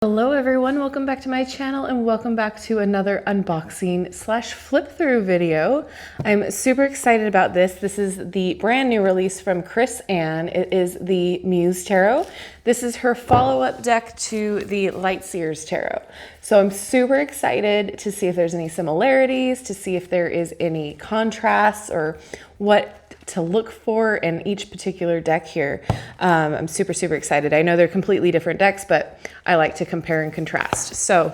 Hello everyone, welcome back to my channel and welcome back to another unboxing slash flip through video. I'm super excited about this. This is the brand new release from Chris Ann. It is the Muse Tarot. This is her follow-up deck to the Lightseers Tarot. So I'm super excited to see if there's any similarities, to see if there is any contrasts or what to look for in each particular deck here. I'm super excited. I know they're completely different decks, but I like to compare and contrast. So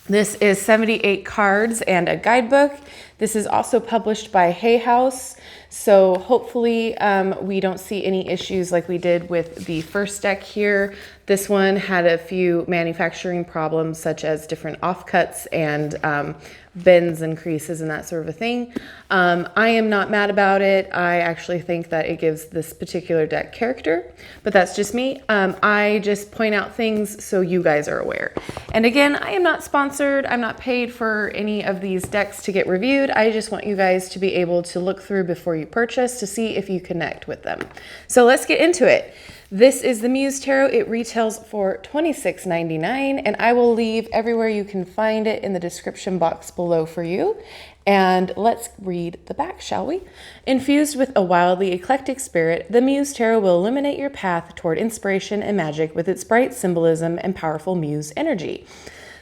this is 78 cards and a guidebook. This is also published by Hay House. So hopefully we don't see any issues like we did with the first deck here. This one had a few manufacturing problems such as different offcuts and bends and creases and that sort of a thing. I am not mad about it. I actually think that it gives this particular deck character, but that's just me. I just point out things so you guys are aware. And again, I am not sponsored. I'm not paid for any of these decks to get reviewed. I just want you guys to be able to look through before you purchase to see if you connect with them. So let's get into it. This is the Muse Tarot. It retails for $26.99, and I will leave everywhere you can find it in the description box below for you. And let's read the back, shall we? Infused with a wildly eclectic spirit, the Muse Tarot will illuminate your path toward inspiration and magic with its bright symbolism and powerful muse energy.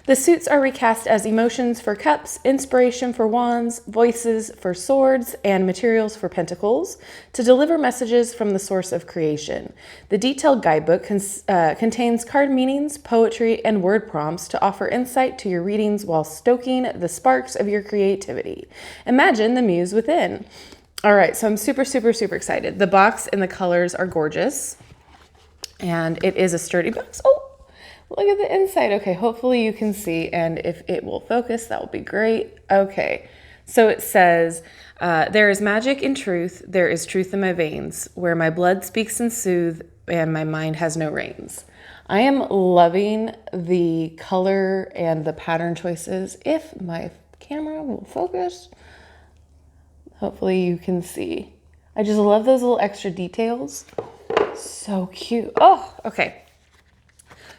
The suits are recast as emotions for cups, inspiration for wands, voices for swords, and materials for pentacles to deliver messages from the source of creation. The detailed guidebook contains card meanings, poetry, and word prompts to offer insight to your readings while stoking the sparks of your creativity. Imagine the muse within. All right, so I'm super excited. The box and the colors are gorgeous, and it is a sturdy box. Oh! Look at the inside. Okay, hopefully you can see, and if it will focus, that will be great. Okay, so it says, there is magic in truth, there is truth in my veins, where my blood speaks and soothes, and my mind has no reins. I am loving the color and the pattern choices. If my camera will focus, hopefully you can see. I just love those little extra details. So cute. Oh, okay.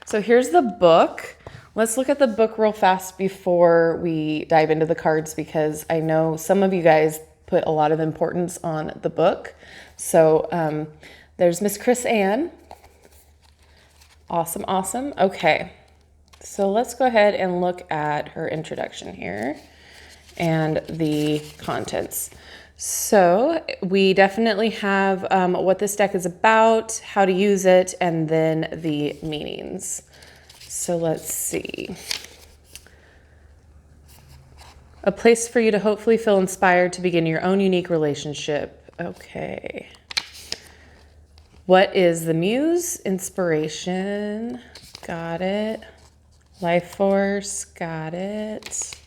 So here's the book. Let's look at the book real fast before we dive into the cards, because I know some of you guys put a lot of importance on the book. So there's Miss Chris Ann. Awesome. Okay, so let's go ahead and look at her introduction here and the contents. So we definitely have what this deck is about, how to use it, and then the meanings. So let's see. A place for you to hopefully feel inspired to begin your own unique relationship. Okay. What is the muse? Inspiration. Got it. Life force. Got it.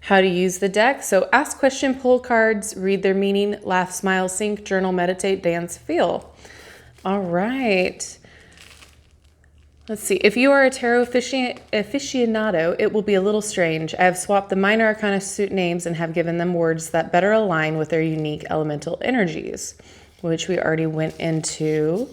How to use the deck. So ask question, pull cards, read their meaning, laugh, smile, sync, journal, meditate, dance, feel. All right. Let's see. If you are a tarot aficionado, it will be a little strange. I have swapped the minor arcana suit names and have given them words that better align with their unique elemental energies, which we already went into.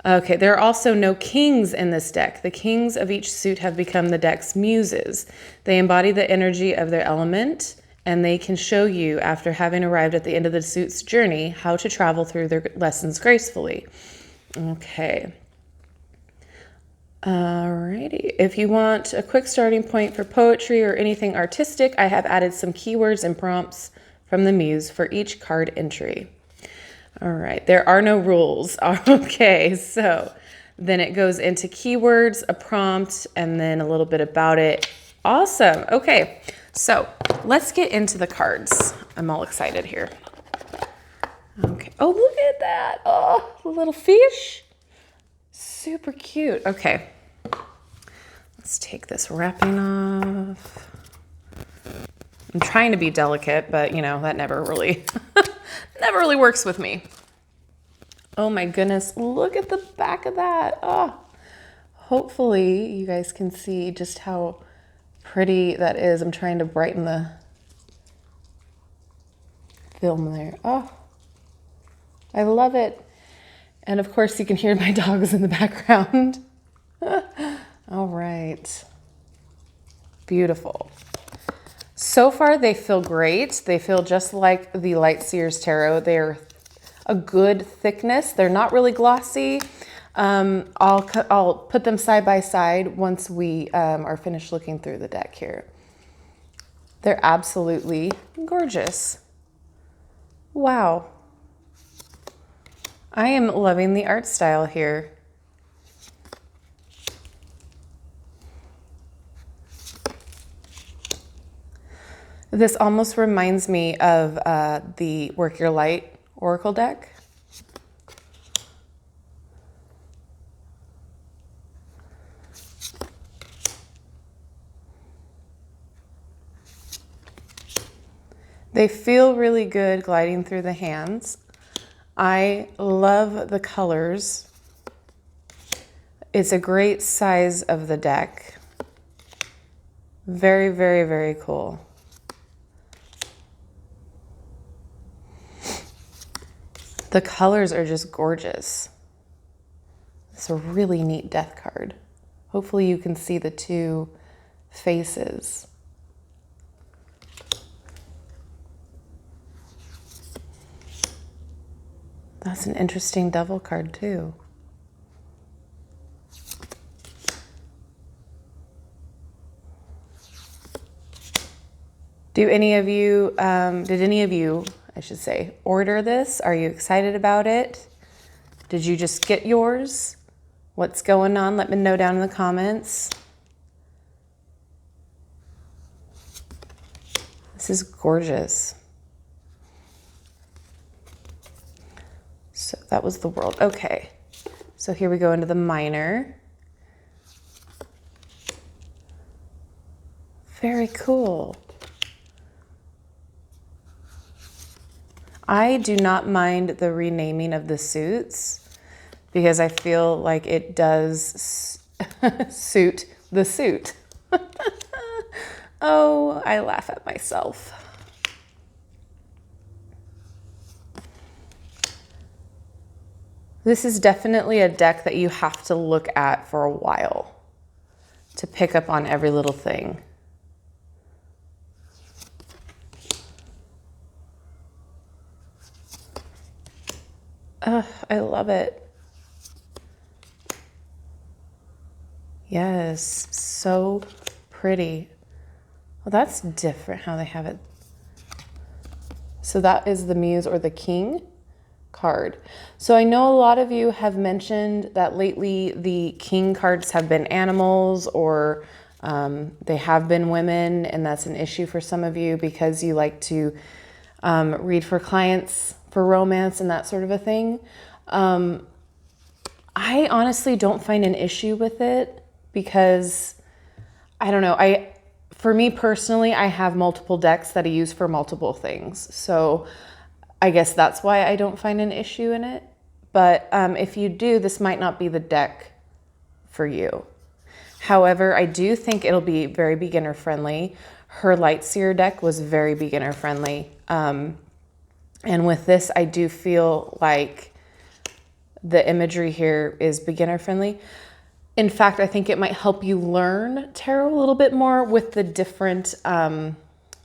Okay, there are also no kings in this deck. The kings of each suit have become the deck's muses. They embody the energy of their element, and they can show you, after having arrived at the end of the suit's journey, how to travel through their lessons gracefully. Okay. Alrighty. If you want a quick starting point for poetry or anything artistic, I have added some keywords and prompts from the muse for each card entry. All right, there are no rules. Okay, so then it goes into keywords, a prompt, and then a little bit about it. Awesome. Okay, so let's get into the cards. I'm all excited here. Okay. Oh, look at that. Oh, the little fish. Super cute. Okay, let's take this wrapping off. I'm trying to be delicate, but you know, that never really works with me. Oh my goodness, look at the back of that. Oh, hopefully you guys can see just how pretty that is. I'm trying to brighten the film there. Oh, I love it. And of course you can hear my dogs in the background. All right. Beautiful. So far, they feel great. They feel just like the Light Seers Tarot. They're a good thickness. They're not really glossy. I'll put them side by side once we are finished looking through the deck here. They're absolutely gorgeous. Wow. I am loving the art style here. This almost reminds me of the Work Your Light Oracle deck. They feel really good gliding through the hands. I love the colors. It's a great size of the deck. Very, very, very cool. The colors are just gorgeous. It's a really neat death card. Hopefully you can see the two faces. That's an interesting devil card too. Did any of you, I should say, order this? Are you excited about it? Did you just get yours? What's going on? Let me know down in the comments. This is gorgeous. So that was the world. Okay. So here we go into the minor. Very cool. I do not mind the renaming of the suits because I feel like it does suit the suit. Oh, I laugh at myself. This is definitely a deck that you have to look at for a while to pick up on every little thing. I love it. Yes, so pretty. Well, that's different how they have it. So that is the Muse or the King card. So I know a lot of you have mentioned that lately the King cards have been animals or they have been women, and that's an issue for some of you because you like to read for clients for romance and that sort of a thing. I honestly don't find an issue with it because I don't know. For me personally, I have multiple decks that I use for multiple things. So I guess that's why I don't find an issue in it. But if you do, this might not be the deck for you. However, I do think it'll be very beginner friendly. Her Light Seer deck was very beginner friendly. And with this, I do feel like the imagery here is beginner friendly. In fact, I think it might help you learn tarot a little bit more with the different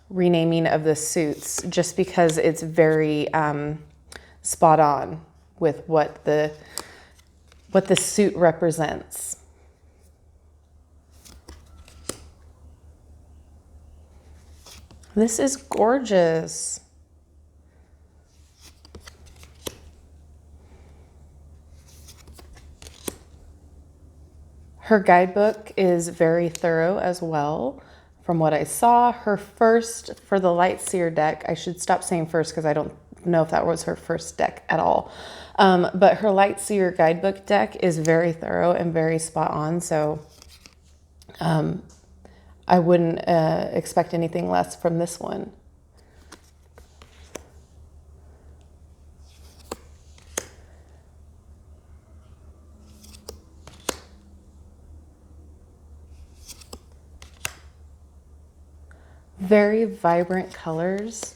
renaming of the suits, just because it's very spot on with what the suit represents. This is gorgeous. Her guidebook is very thorough as well. From what I saw, her first, for the Light Seer deck, I should stop saying first because I don't know if that was her first deck at all. But her Light Seer guidebook deck is very thorough and very spot on. So I wouldn't expect anything less from this one. Very vibrant colors,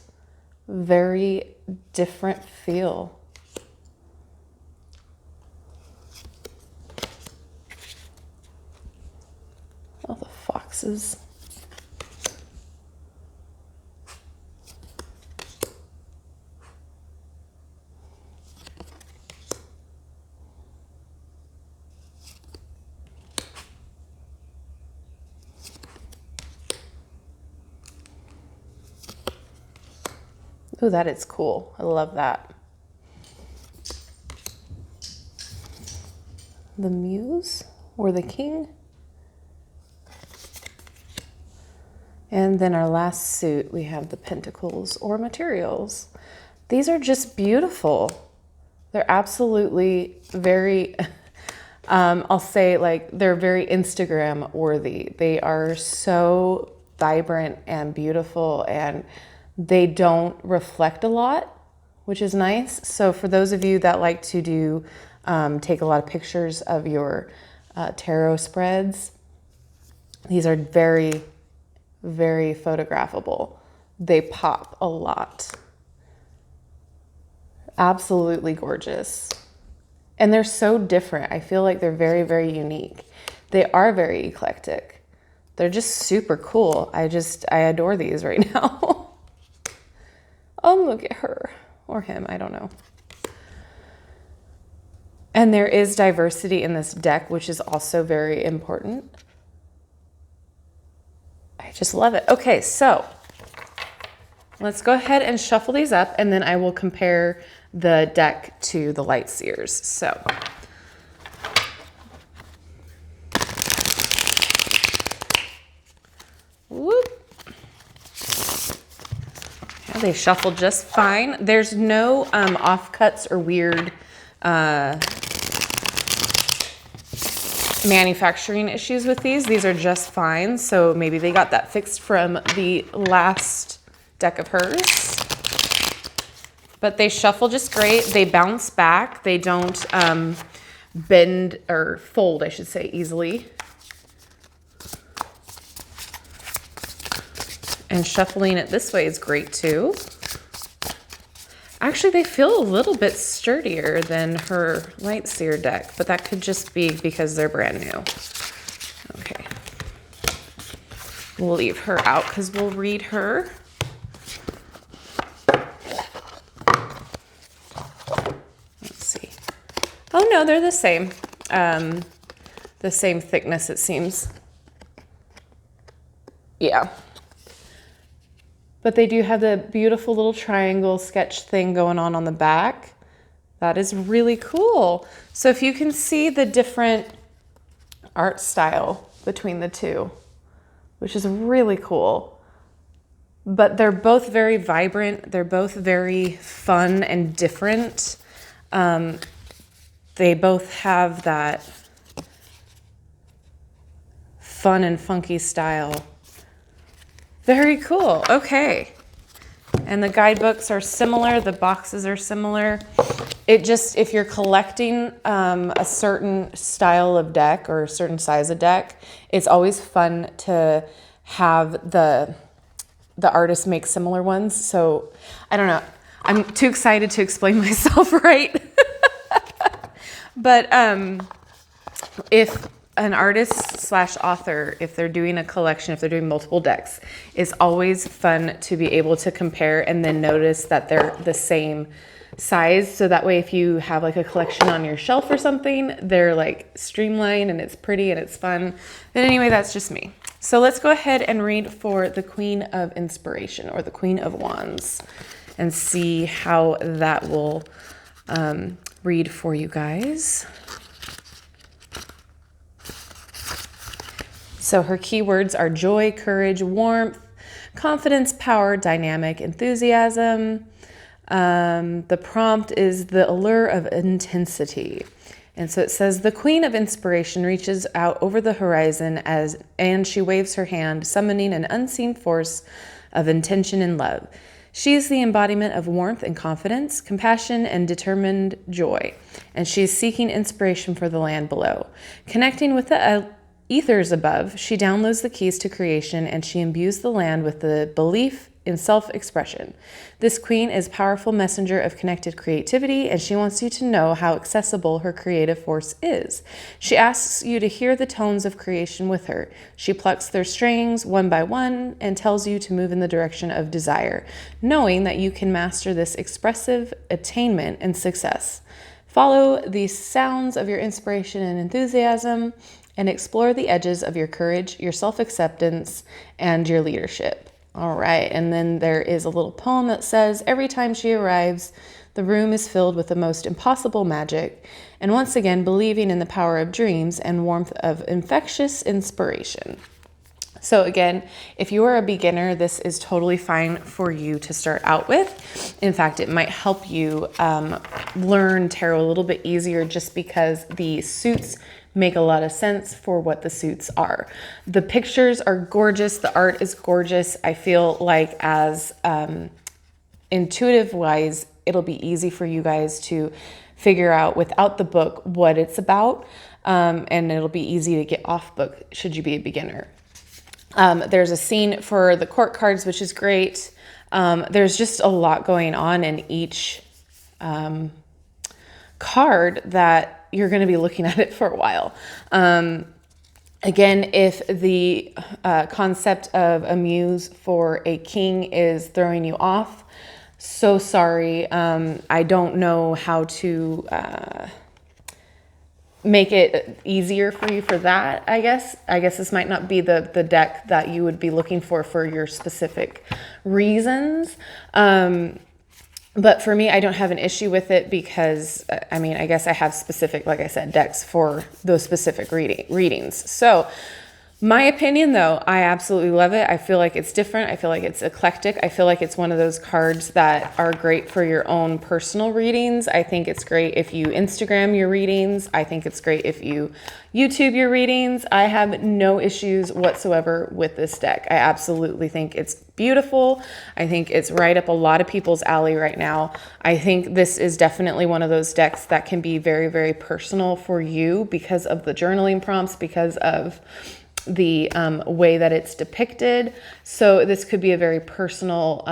very different feel. boxes. Oh, that is cool. I love that. The Muse or the King. And then our last suit, we have the Pentacles or Materials. These are just beautiful. They're absolutely very, I'll say like they're very Instagram worthy. They are so vibrant and beautiful, and they don't reflect a lot, which is nice. So for those of you that like to do, take a lot of pictures of your tarot spreads, these are very, very photographable. They pop a lot. Absolutely gorgeous. And they're so different. I feel like they're very, very unique. They are very eclectic. They're just super cool. I adore these right now. Oh, look at her or him. I don't know. And there is diversity in this deck, which is also very important. I just love it. Okay, so let's go ahead and shuffle these up, and then I will compare the deck to the light seers. So whoop. Yeah, they shuffle just fine. There's no offcuts or weird manufacturing issues with these. These are just fine. So maybe they got that fixed from the last deck of hers. But they shuffle just great. They bounce back. They don't bend or fold, I should say, easily. And shuffling it this way is great too. Actually, they feel a little bit sturdier than her light seer deck, but that could just be because they're brand new. Okay. We'll leave her out because we'll read her. Let's see. Oh no, they're the same. The same thickness, it seems. Yeah. But they do have the beautiful little triangle sketch thing going on the back. That is really cool. So if you can see the different art style between the two, which is really cool. But they're both very vibrant. They're both very fun and different. They both have that fun and funky style. Very cool. Okay. And the guidebooks are similar. The boxes are similar. It just, if you're collecting a certain style of deck or a certain size of deck, it's always fun to have the artist make similar ones. So I don't know. I'm too excited to explain myself right. But if an artist slash author, if they're doing a collection, if they're doing multiple decks, it's always fun to be able to compare and then notice that they're the same size. So that way, if you have like a collection on your shelf or something, they're like streamlined and it's pretty and it's fun. But anyway, that's just me. So let's go ahead and read for the Queen of Inspiration or the Queen of Wands and see how that will read for you guys. So her keywords are joy, courage, warmth, confidence, power, dynamic, enthusiasm. The prompt is the allure of intensity. And so it says, the Queen of Inspiration reaches out over the horizon and she waves her hand, summoning an unseen force of intention and love. She is the embodiment of warmth and confidence, compassion and determined joy. And she is seeking inspiration for the land below. Connecting with the ethers above, she downloads the keys to creation and she imbues the land with the belief in self-expression. This queen is a powerful messenger of connected creativity, and she wants you to know how accessible her creative force is. She asks you to hear the tones of creation with her. She plucks their strings one by one and tells you to move in the direction of desire, knowing that you can master this expressive attainment and success. Follow the sounds of your inspiration and enthusiasm and explore the edges of your courage, your self-acceptance, and your leadership. All right, and then there is a little poem that says, every time she arrives, the room is filled with the most impossible magic, and once again, believing in the power of dreams and warmth of infectious inspiration. So again, if you are a beginner, this is totally fine for you to start out with. In fact, it might help you learn tarot a little bit easier just because the suits make a lot of sense for what the suits are. The pictures are gorgeous. The art is gorgeous. I feel like as intuitive wise, it'll be easy for you guys to figure out without the book what it's about. And it'll be easy to get off book should you be a beginner. There's a scene for the court cards, which is great. There's just a lot going on in each card that you're going to be looking at it for a while. Again, if the concept of a muse for a king is throwing you off, so sorry. I don't know how to make it easier for you for that, I guess. I guess this might not be the deck that you would be looking for your specific reasons. But for me, I don't have an issue with it because, I mean, I guess I have specific, like I said, decks for those specific readings. So my opinion, though, I absolutely love it. I feel like it's different. I feel like it's eclectic. I feel like it's one of those cards that are great for your own personal readings. I think it's great if you Instagram your readings. I think it's great if you YouTube your readings. I have no issues whatsoever with this deck. I absolutely think it's beautiful. I think it's right up a lot of people's alley right now. I think this is definitely one of those decks that can be very, very personal for you because of the journaling prompts, because of the way that it's depicted. So this could be a very personal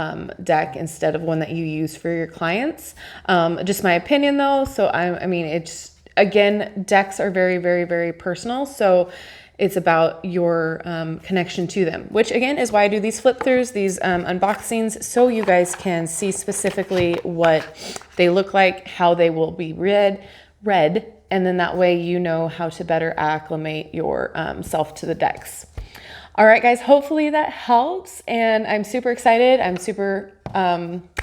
deck instead of one that you use for your clients. Just my opinion though. So I mean, it's, again, decks are very, very, very personal. So it's about your connection to them, which again is why I do these flip throughs, these unboxings, so you guys can see specifically what they look like, how they will be read, and then that way you know how to better acclimate your self to the decks. All right, guys, hopefully that helps, and I'm super excited. I'm super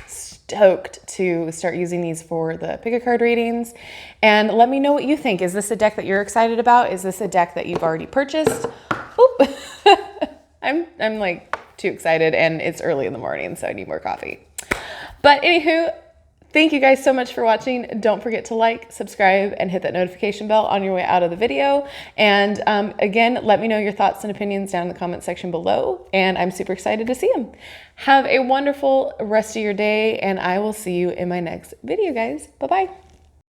stoked to start using these for the pick a card readings. And let me know what you think. Is this a deck that you're excited about? Is this a deck that you've already purchased? Oop. I'm like too excited, and it's early in the morning, so I need more coffee. But anywho, thank you guys so much for watching. Don't forget to like, subscribe, and hit that notification bell on your way out of the video. And again, let me know your thoughts and opinions down in the comment section below. And I'm super excited to see them. Have a wonderful rest of your day, and I will see you in my next video, guys. Bye-bye.